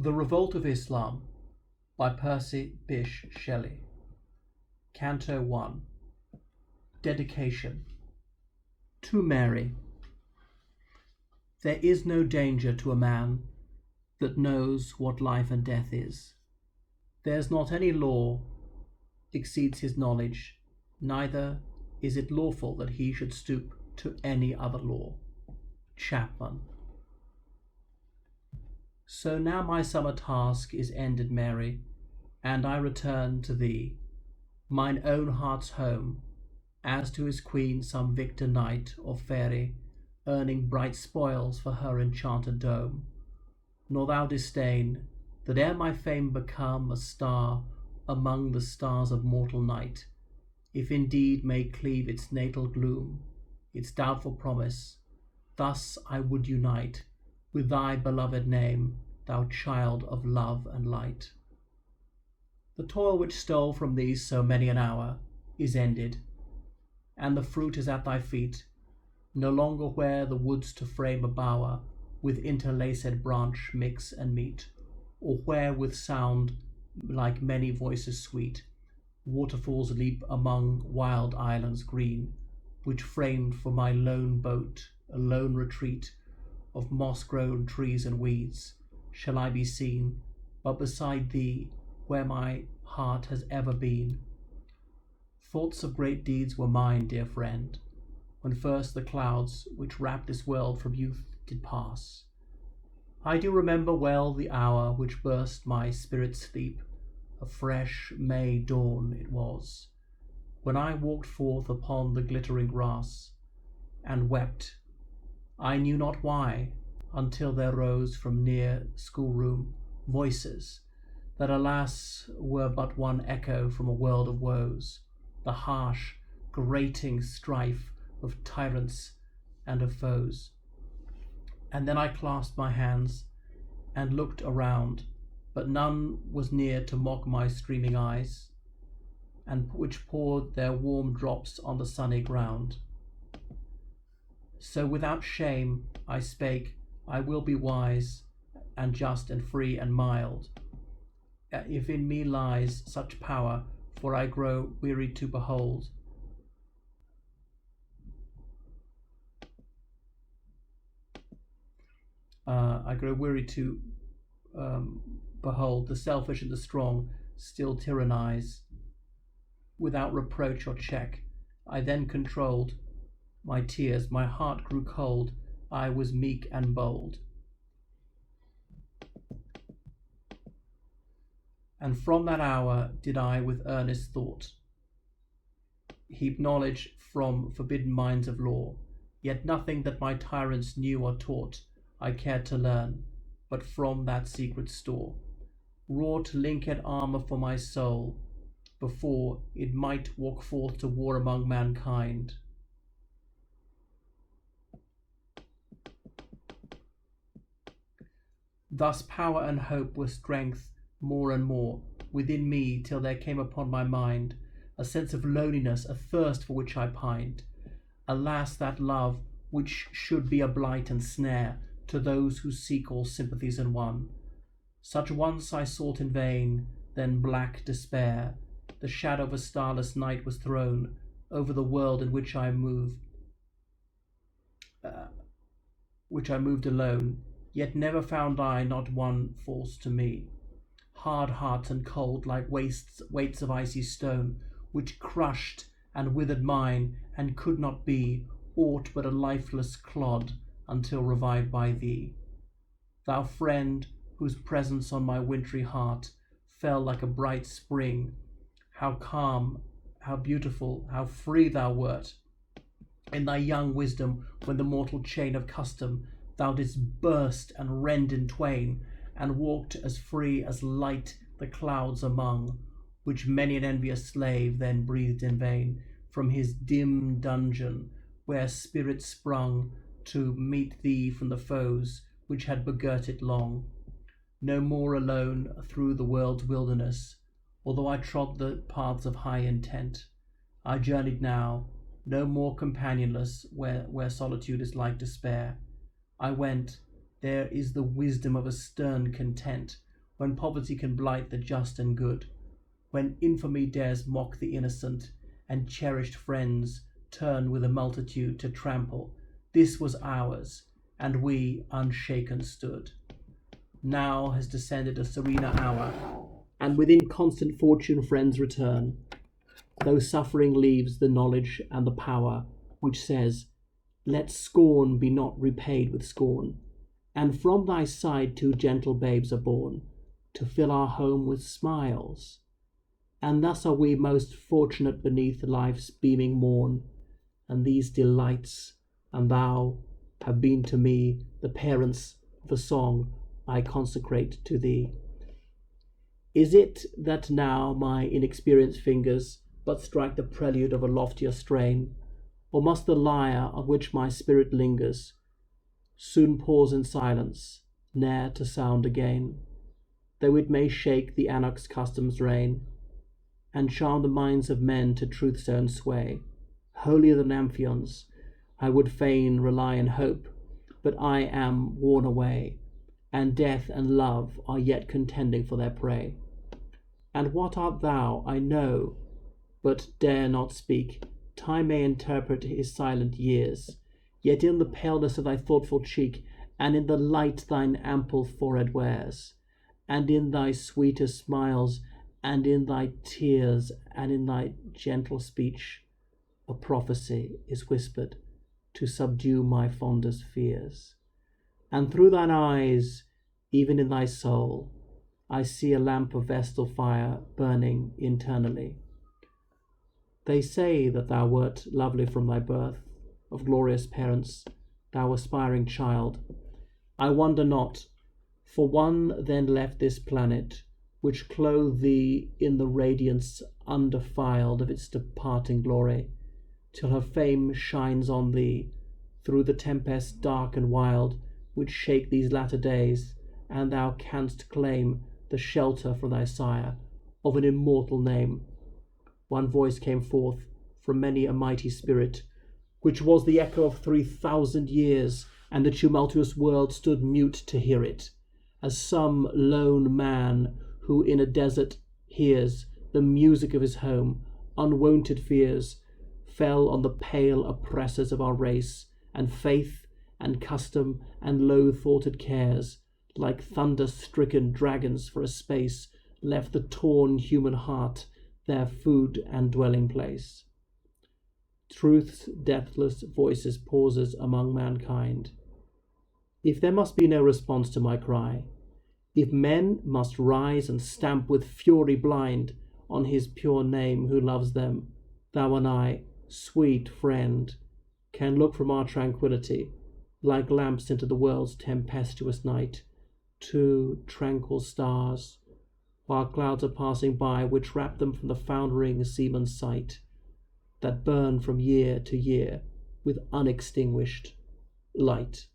The Revolt of Islam by P B Shelley. Canto 1. Dedication. To Mary. There is no danger to a man that knows what life and death is. There's not any law exceeds his knowledge, neither is it lawful that he should stoop to any other law. Chapman. So now my summer task is ended, Mary, and I return to thee, mine own heart's home, as to his queen some victor knight or fairy, earning bright spoils for her enchanted dome. Nor thou disdain that ere my fame become a star among the stars of mortal night, if indeed may cleave its natal gloom, its doubtful promise, thus I would unite with thy beloved name, thou child of love and light. The toil which stole from thee so many an hour is ended, and the fruit is at thy feet, no longer where the woods to frame a bower with interlaced branch mix and meet, or where with sound like many voices sweet waterfalls leap among wild islands green, which framed for my lone boat a lone retreat of moss-grown trees and weeds, shall I be seen, but beside thee, where my heart has ever been. Thoughts of great deeds were mine, dear friend, when first the clouds which wrap this world from youth did pass. I do remember well the hour which burst my spirit's sleep, a fresh May dawn it was, when I walked forth upon the glittering grass, and wept, I knew not why, until there rose from near schoolroom voices that alas were but one echo from a world of woes, the harsh, grating strife of tyrants and of foes. And then I clasped my hands and looked around, but none was near to mock my streaming eyes, and which poured their warm drops on the sunny ground. So without shame I spake, I will be wise and just and free and mild, if in me lies such power, for I grow weary to behold. I grow weary to behold the selfish and the strong still tyrannize. Without reproach or check, I then controlled my tears, my heart grew cold, I was meek and bold. And from that hour did I with earnest thought heap knowledge from forbidden minds of law, yet nothing that my tyrants knew or taught I cared to learn, but from that secret store wrought linked armour for my soul, before it might walk forth to war among mankind. Thus power and hope were strength more and more within me, till there came upon my mind a sense of loneliness, a thirst for which I pined. Alas, that love which should be a blight and snare to those who seek all sympathies in one. Such once I sought in vain, then black despair, the shadow of a starless night was thrown over the world in which I moved alone. Yet never found I not one false to me. Hard hearts and cold like weights of icy stone, which crushed and withered mine, and could not be aught but a lifeless clod until revived by thee. Thou friend, whose presence on my wintry heart fell like a bright spring, how calm, how beautiful, how free thou wert in thy young wisdom, when the mortal chain of custom thou didst burst and rend in twain, and walked as free as light the clouds among, which many an envious slave then breathed in vain from his dim dungeon, where spirit sprung to meet thee from the foes which had begirt it long. No more alone through the world's wilderness, although I trod the paths of high intent, I journeyed now, no more companionless, where solitude is like despair. I went, there is the wisdom of a stern content, when poverty can blight the just and good, when infamy dares mock the innocent, and cherished friends turn with a multitude to trample. This was ours, and we unshaken stood. Now has descended a serener hour, and within constant fortune friends return, though suffering leaves the knowledge and the power which says, let scorn be not repaid with scorn, and from thy side 2 gentle babes are born, to fill our home with smiles. And thus are we most fortunate beneath life's beaming morn, and these delights, and thou, have been to me the parents of the song I consecrate to thee. Is it that now my inexperienced fingers but strike the prelude of a loftier strain, or must the lyre on which my spirit lingers soon pause in silence, ne'er to sound again, though it may shake the anarch's custom's reign, and charm the minds of men to truth's own sway? Holier than Amphion's, I would fain rely and hope, but I am worn away, and death and love are yet contending for their prey. And what art thou, I know, but dare not speak. Time may interpret his silent years, yet in the paleness of thy thoughtful cheek, and in the light thine ample forehead wears, and in thy sweetest smiles, and in thy tears, and in thy gentle speech, a prophecy is whispered to subdue my fondest fears. And through thine eyes, even in thy soul, I see a lamp of vestal fire burning internally. They say that thou wert lovely from thy birth, of glorious parents, thou aspiring child. I wonder not, for one then left this planet, which clothed thee in the radiance undefiled of its departing glory, till her fame shines on thee through the tempests dark and wild which shake these latter days, and thou canst claim the shelter from thy sire of an immortal name. One voice came forth from many a mighty spirit, which was the echo of 3,000 years, and the tumultuous world stood mute to hear it, as some lone man who in a desert hears the music of his home. Unwonted fears fell on the pale oppressors of our race, and faith and custom and low-thoughted cares, like thunder-stricken dragons for a space, left the torn human heart their food and dwelling place. Truth's deathless voices pauses among mankind. If there must be no response to my cry, if men must rise and stamp with fury blind on his pure name who loves them, thou and I, sweet friend, can look from our tranquillity like lamps into the world's tempestuous night, 2 tranquil stars, while clouds are passing by which wrap them from the foundering seaman's sight, that burn from year to year with unextinguished light.